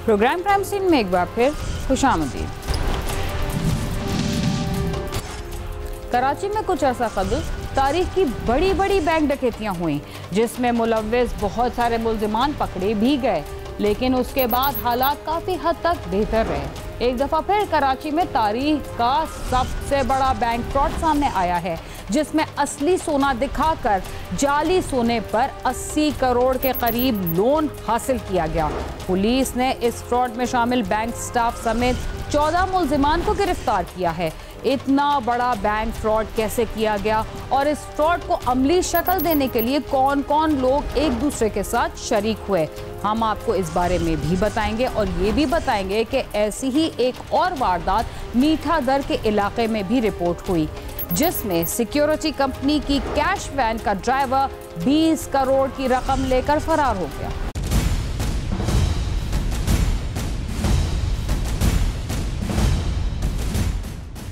Programme crime scene में एक बार फिर खुशामदीद। कराची में कुछ अरसा कबल तारीख की बड़ी बड़ी बैंक डकैतियां हुई, जिसमें मुलव्विस बहुत सारे मुल्जिमान पकड़े भी गए, लेकिन उसके बाद हालात काफ़ी हद तक बेहतर रहे। एक दफ़ा फिर कराची में तारीख का सबसे बड़ा बैंक फ्रॉड सामने आया है, जिसमें असली सोना दिखाकर जाली सोने पर 80 करोड़ के करीब लोन हासिल किया गया। पुलिस ने इस फ्रॉड में शामिल बैंक स्टाफ समेत 14 मुल्जिमान को गिरफ्तार किया है। इतना बड़ा बैंक फ्रॉड कैसे किया गया और इस फ्रॉड को अमली शक्ल देने के लिए कौन कौन लोग एक दूसरे के साथ शरीक हुए, हम आपको इस बारे में भी बताएंगे और ये भी बताएंगे कि ऐसी ही एक और वारदात मीठा दर के इलाके में भी रिपोर्ट हुई, जिसमें सिक्योरिटी कंपनी की कैश वैन का ड्राइवर 20 करोड़ की रकम लेकर फरार हो गया।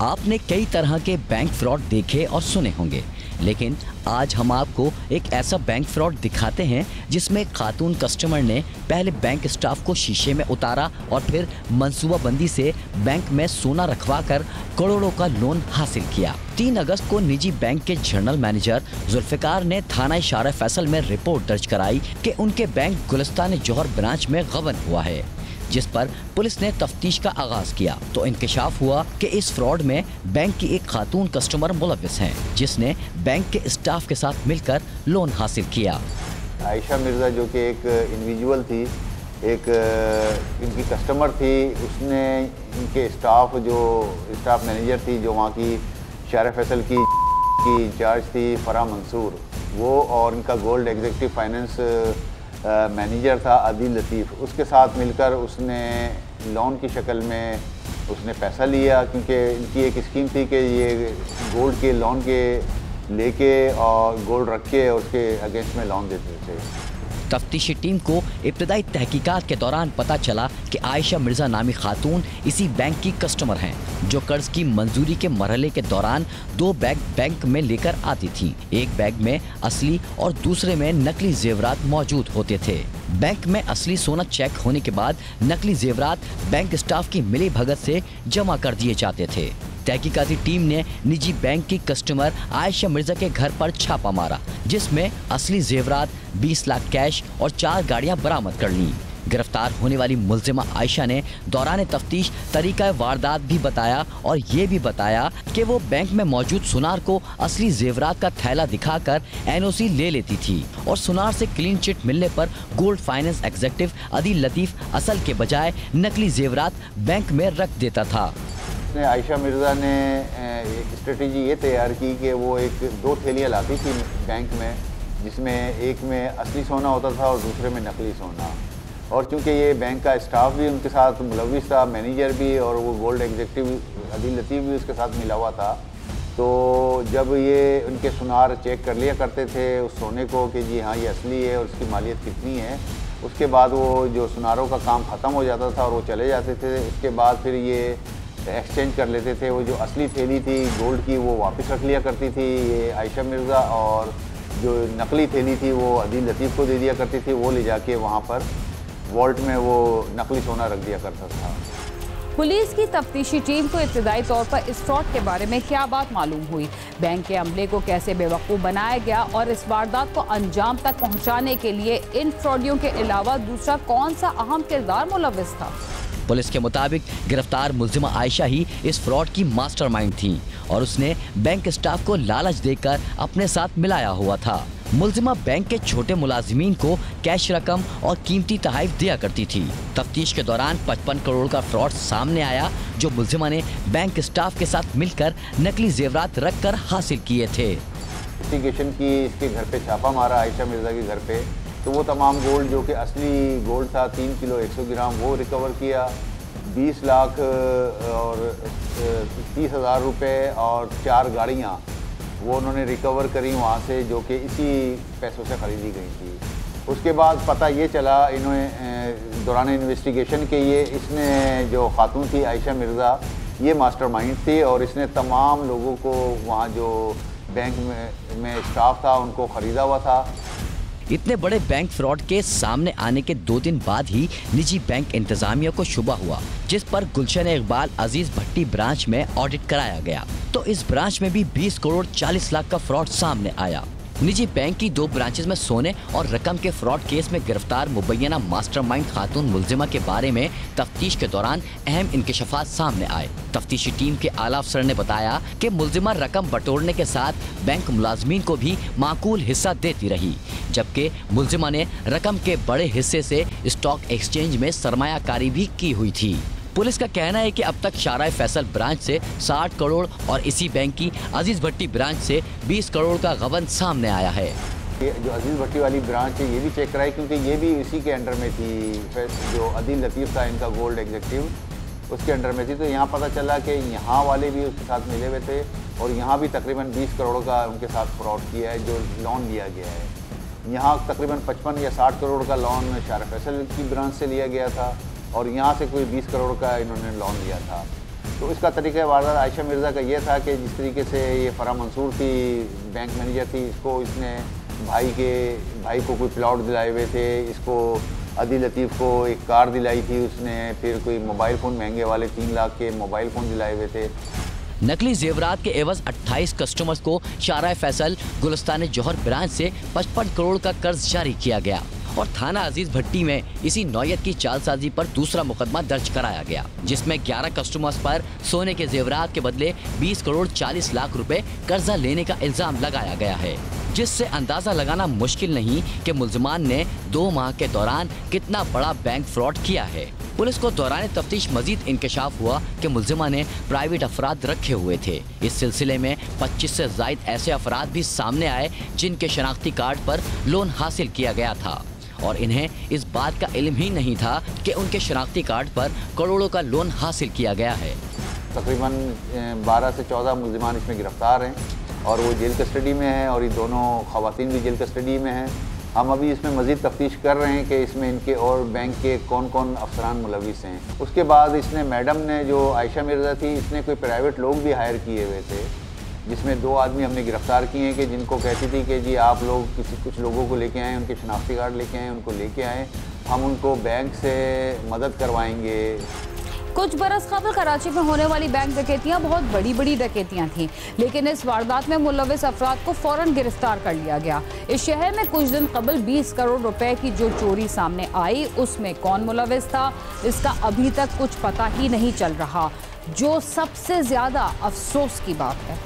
आपने कई तरह के बैंक फ्रॉड देखे और सुने होंगे, लेकिन आज हम आपको एक ऐसा बैंक फ्रॉड दिखाते हैं जिसमें खातून कस्टमर ने पहले बैंक स्टाफ को शीशे में उतारा और फिर मंसूबाबंदी से बैंक में सोना रखवाकर करोड़ों का लोन हासिल किया। 3 अगस्त को निजी बैंक के जनरल मैनेजर जुल्फिकार ने थाना इशारा फैसल में रिपोर्ट दर्ज कराई कि उनके बैंक गुलिस्तान जौहर ब्रांच में गबन हुआ है, जिस पर पुलिस ने तफ्तीश का आगाज किया तो इंकशाफ हुआ कि इस फ्रॉड में बैंक की एक खातून कस्टमर मुलव्विस हैं, जिसने बैंक के स्टाफ के साथ मिलकर लोन हासिल किया। आयशा मिर्ज़ा जो कि एक इंडिविजुअल थी, एक इनकी कस्टमर थी, उसने इनके स्टाफ मैनेजर थी जो वहाँ की इशारा फैसल की इंचार्ज थी फराह मंसूर, वो और इनका गोल्ड एग्जीक्यूटिव फाइनेंस मैनेजर था आदिल लतीफ़, उसके साथ मिलकर उसने लोन की शक्ल में उसने पैसा लिया, क्योंकि इनकी एक स्कीम थी कि ये गोल्ड के लोन के लेके और गोल्ड रख के और उसके अगेंस्ट में लोन देते थे। तफ्तीशी टीम को इब्तदाई तहकीकात के दौरान पता चला कि आयशा मिर्जा नामी खातून इसी बैंक की कस्टमर हैं, जो कर्ज की मंजूरी के मरहले के दौरान 2 बैग बैंक में लेकर आती थी। एक बैग में असली और दूसरे में नकली जेवरात मौजूद होते थे। बैंक में असली सोना चेक होने के बाद नकली जेवरात बैंक स्टाफ की मिली भगत से जमा कर दिए जाते थे। तहकीकाती टीम ने निजी बैंक की कस्टमर आयशा मिर्जा के घर पर छापा मारा, जिसमें असली जेवरात 20 लाख कैश और 4 गाड़ियां बरामद कर लीं। गिरफ्तार होने वाली मुल्जिमा आयशा ने दौरान तफ्तीश तरीका वारदात भी बताया और ये भी बताया कि वो बैंक में मौजूद सुनार को असली जेवरात का थैला दिखाकर एनओसी ले लेती थी और सुनार से क्लीन चिट मिलने पर गोल्ड फाइनेंस एग्जीक्यूटिव आदिल लतीफ़ असल के बजाय नकली जेवरात बैंक में रख देता था। आयशा मिर्ज़ा ने एक स्ट्रेटजी ये तैयार की कि वो 2 थैलियाँ लाती थी बैंक में, जिसमें एक में असली सोना होता था और दूसरे में नकली सोना। और चूँकि ये बैंक का स्टाफ भी उनके साथ मुलव्विस था, मैनेजर भी, और वो गोल्ड एग्जीक्यूटिव आदिल लतीफ़ भी उसके साथ मिला हुआ था, तो जब ये उनके सुनार चेक कर लिया करते थे उस सोने को कि जी हाँ ये असली है और उसकी मालियत कितनी है, उसके बाद वो जो सुनारों का काम ख़त्म हो जाता था और वो चले जाते थे। उसके बाद फिर ये एक्सचेंज कर लेते थे, वो जो असली थैली थी गोल्ड की वो वापस रख लिया करती थी ये आयशा मिर्ज़ा, और जो नकली थैली थी वो आदिल लतीफ़ को दे दिया करती थी, वो ले जाके वहाँ पर वॉल्ट में वो नकली सोना रख दिया करता था। पुलिस की तफ्तीशी टीम को इब्तदाई तौर पर इस फ्रॉड के बारे में क्या बात मालूम हुई, बैंक के अमले को कैसे बेवकूफ़ बनाया गया और इस वारदात को अंजाम तक पहुंचाने के लिए इन फ्रॉडियों के अलावा दूसरा कौन सा अहम किरदार मुलव्विस था। पुलिस के मुताबिक गिरफ्तार मुल्जिमा आयशा ही इस फ्रॉड की मास्टरमाइंड थी और उसने बैंक स्टाफ को लालच देकर अपने साथ मिलाया हुआ था। मुल्जिमा बैंक के छोटे मुलाजिमीन को कैश रकम और कीमती तोहफे दिया करती थी। तफ्तीश के दौरान 55 करोड़ का फ्रॉड सामने आया, जो मुल्जिमा ने बैंक स्टाफ के साथ मिलकर नकली जेवरात रखकर हासिल किए थे। इन्वेस्टिगेशन की, इसके घर पे छापा मारा आयशा मिर्ज़ा के घर पे, तो वो तमाम गोल्ड जो कि असली गोल्ड था 3 किलो 100 ग्राम वो रिकवर किया, 20 लाख और 30,000 रुपये और 4 गाड़ियाँ वो उन्होंने रिकवर करी वहाँ से, जो कि इसी पैसों से ख़रीदी गई थी। उसके बाद पता ये चला इन्होंने दौरान इन्वेस्टिगेशन के ये इसने जो खातून थी आयशा मिर्ज़ा ये मास्टरमाइंड थी और इसने तमाम लोगों को वहाँ जो बैंक में स्टाफ था उनको ख़रीदा हुआ था। इतने बड़े बैंक फ्रॉड के सामने आने के 2 दिन बाद ही निजी बैंक इंतजामिया को शुबा हुआ, जिस पर गुलशन इकबाल अजीज भट्टी ब्रांच में ऑडिट कराया गया। तो इस ब्रांच में भी 20 करोड़ 40 लाख का फ्रॉड सामने आया। निजी बैंक की 2 ब्रांचेस में सोने और रकम के फ्रॉड केस में गिरफ्तार मुबैना मास्टरमाइंड खातून मुल्जिमा के बारे में तफ्तीश के दौरान अहम इंकशाफात सामने आए। तफ्तीशी टीम के आला अफसर ने बताया कि मुल्जिमा रकम बटोरने के साथ बैंक मुलाजमीन को भी माकूल हिस्सा देती रही, जबकि मुल्जिमा ने रकम के बड़े हिस्से से स्टॉक एक्सचेंज में सरमायाकारी भी की हुई थी। पुलिस का कहना है कि अब तक शाराय फैसल ब्रांच से 60 करोड़ और इसी बैंक की अजीज भट्टी ब्रांच से 20 करोड़ का गबन सामने आया है। जो अजीज भट्टी वाली ब्रांच है ये भी चेक कराई, क्योंकि ये भी इसी के अंडर में थी। जो अदील लतीफ़ था इनका गोल्ड एग्जीक्यूटिव, उसके अंडर में थी। तो यहाँ पता चला कि यहाँ वाले भी उसके साथ मिले हुए थे और यहाँ भी तकरीबन 20 करोड़ का उनके साथ फ्रॉड किया है, जो लोन लिया गया है। यहाँ तकरीबन 55 या 60 करोड़ का लोन शाराय फैसल की ब्रांच से लिया गया था और यहाँ से कोई 20 करोड़ का इन्होंने लोन लिया था। तो इसका तरीका वारदात आयशा मिर्ज़ा का ये था कि जिस तरीके से ये फराह मंसूर थी, बैंक मैनेजर थी, इसको इसने भाई को कोई प्लॉट दिलाए हुए थे, इसको अदील लतीफ़ को एक कार दिलाई थी उसने, फिर कोई मोबाइल फ़ोन महंगे वाले 3 लाख के मोबाइल फ़ोन दिलाए हुए थे। नकली जेवरात के एवज 28 कस्टमर्स को शाराय फैसल गुलिस्तान जौहर ब्रांच से 55 करोड़ का कर्ज जारी किया गया और थाना अजीज भट्टी में इसी नौयत की चालसाजी पर दूसरा मुकदमा दर्ज कराया गया, जिसमें 11 कस्टमर्स पर सोने के जेवरात के बदले 20 करोड़ 40 लाख रुपए कर्जा लेने का इल्जाम लगाया गया है, जिससे अंदाजा लगाना मुश्किल नहीं कि मुल्जिमान ने 2 माह के दौरान कितना बड़ा बैंक फ्रॉड किया है। पुलिस को दौरान तफ्तीश मजीद इंकशाफ हुआ कि मुल्जिमा ने प्राइवेट अफराद रखे हुए थे। इस सिलसिले में 25 से ज़ायद ऐसे अफराद भी सामने आए जिनके शनाख्ती कार्ड पर लोन हासिल किया गया था और इन्हें इस बात का इल्म ही नहीं था कि उनके शनाख्ती कार्ड पर करोड़ों का लोन हासिल किया गया है। तकरीबन 12 से 14 मुल्जिमान इसमें गिरफ्तार हैं और वो जेल कस्टडी में है और ये दोनों ख़वातीन भी जेल कस्टडी में हैं। हम अभी इसमें मज़ीद तफ्तीश कर रहे हैं कि इसमें इनके और बैंक के कौन कौन अफसरान मुलविस हैं। उसके बाद इसने मैडम ने, जो आयशा मिर्ज़ा थी, इसने कोई प्राइवेट लोग भी हायर किए हुए थे, जिसमें 2 आदमी हमने गिरफ्तार किए हैं कि जिनको कहती थी कि जी आप लोग कुछ लोगों को लेके आएँ, उनके शनाख्ती कार्ड लेके आएँ, उनको लेके आएँ, हम उनको बैंक से मदद करवाएंगे। कुछ बरस कबल कराची में होने वाली बैंक डकैतियां बहुत बड़ी बड़ी डकैतियां थीं, लेकिन इस वारदात में मुलविस अफराद को फौरन गिरफ्तार कर लिया गया। इस शहर में कुछ दिन कबल 20 करोड़ रुपए की जो चोरी सामने आई, उसमें कौन मुलविस था, इसका अभी तक कुछ पता ही नहीं चल रहा, जो सबसे ज्यादा अफसोस की बात है।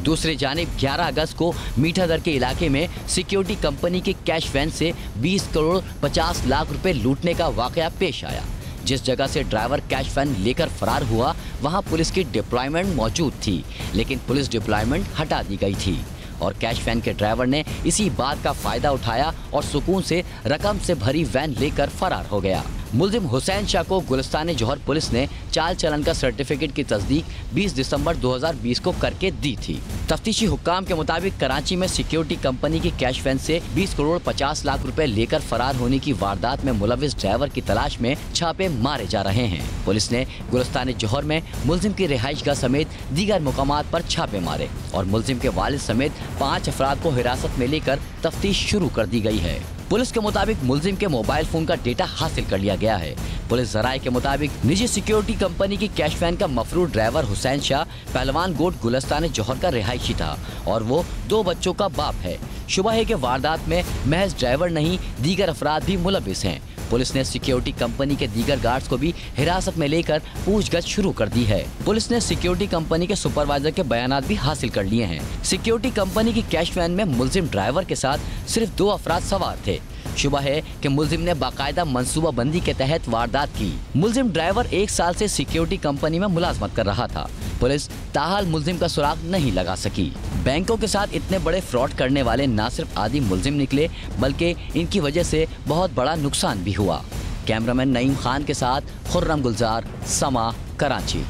दूसरी जानिब 11 अगस्त को मीठादर के इलाके में सिक्योरिटी कंपनी के कैश वैन से 20 करोड़ 50 लाख रुपए लूटने का वाकया पेश आया। जिस जगह से ड्राइवर कैश वैन लेकर फरार हुआ, वहां पुलिस की डिप्लॉयमेंट मौजूद थी, लेकिन पुलिस डिप्लॉयमेंट हटा दी गई थी और कैश वैन के ड्राइवर ने इसी बात का फायदा उठाया और सुकून से रकम से भरी वैन लेकर फरार हो गया। मुल्जिम हुसैन शाह को गुलिस्तान जौहर पुलिस ने चाल चलन का सर्टिफिकेट की तस्दीक 20 दिसंबर 2020 को करके दी थी। तफ्तीशी हुक्काम के मुताबिक कराची में सिक्योरिटी कंपनी की कैश वैन से 20 करोड़ 50 लाख रुपए लेकर फरार होने की वारदात में मुलविस ड्राइवर की तलाश में छापे मारे जा रहे हैं। पुलिस ने गुलिस्तान जौहर में मुल्जिम की रिहाइशगाह समेत दीगर मुकामात पर छापे मारे और मुल्जिम के वालिद समेत 5 अफराद को हिरासत में लेकर तफ्तीश शुरू कर दी गई है। पुलिस के मुताबिक मुल्जिम के मोबाइल फोन का डेटा हासिल कर लिया गया है। पुलिस जराये के मुताबिक निजी सिक्योरिटी कंपनी की कैश वैन का मफरूर ड्राइवर हुसैन शाह पहलवान गोट गुलिस्तान जौहर का रिहायशी था और वो 2 बच्चों का बाप है। शुबह है कि वारदात में महज ड्राइवर नहीं, दीगर अफराद भी मुलविस हैं। पुलिस ने सिक्योरिटी कंपनी के दीगर गार्ड्स को भी हिरासत में लेकर पूछगछ शुरू कर दी है। पुलिस ने सिक्योरिटी कंपनी के सुपरवाइजर के बयानात भी हासिल कर लिए हैं। सिक्योरिटी कंपनी की कैश वैन में मुल्जिम ड्राइवर के साथ सिर्फ 2 अफराद सवार थे। शुबह है कि मुल्जिम ने बाकायदा मंसूबा बंदी के तहत वारदात की। मुल्जिम ड्राइवर 1 साल से सिक्योरिटी कंपनी में मुलाजमत कर रहा था। पुलिस ताहाल मुल्जिम का सुराग नहीं लगा सकी। बैंकों के साथ इतने बड़े फ्रॉड करने वाले न सिर्फ आदि मुल्जिम निकले, बल्कि इनकी वजह से बहुत बड़ा नुकसान भी हुआ। कैमरामैन नईम खान के साथ खुर्रम गुलजार, समा, कराची।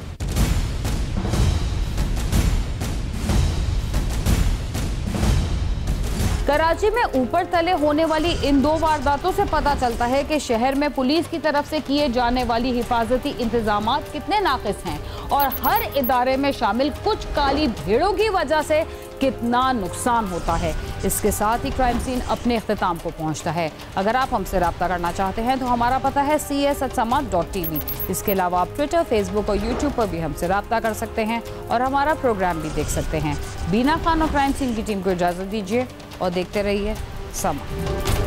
कराची में ऊपर तले होने वाली इन 2 वारदातों से पता चलता है कि शहर में पुलिस की तरफ से किए जाने वाली हिफाजती इंतजामात कितने नाकिस हैं और हर इदारे में शामिल कुछ काली भेड़ों की वजह से कितना नुकसान होता है। इसके साथ ही क्राइम सीन अपने इख्तिताम को पहुंचता है। अगर आप हमसे रब्ता करना चाहते हैं तो हमारा पता है cs@samat.tv। इसके अलावा आप ट्विटर, फेसबुक और यूट्यूब पर भी हमसे रब्ता कर सकते हैं और हमारा प्रोग्राम भी देख सकते हैं। बीना खान और क्राइम सीन की टीम को इजाज़त दीजिए और देखते रहिए समा।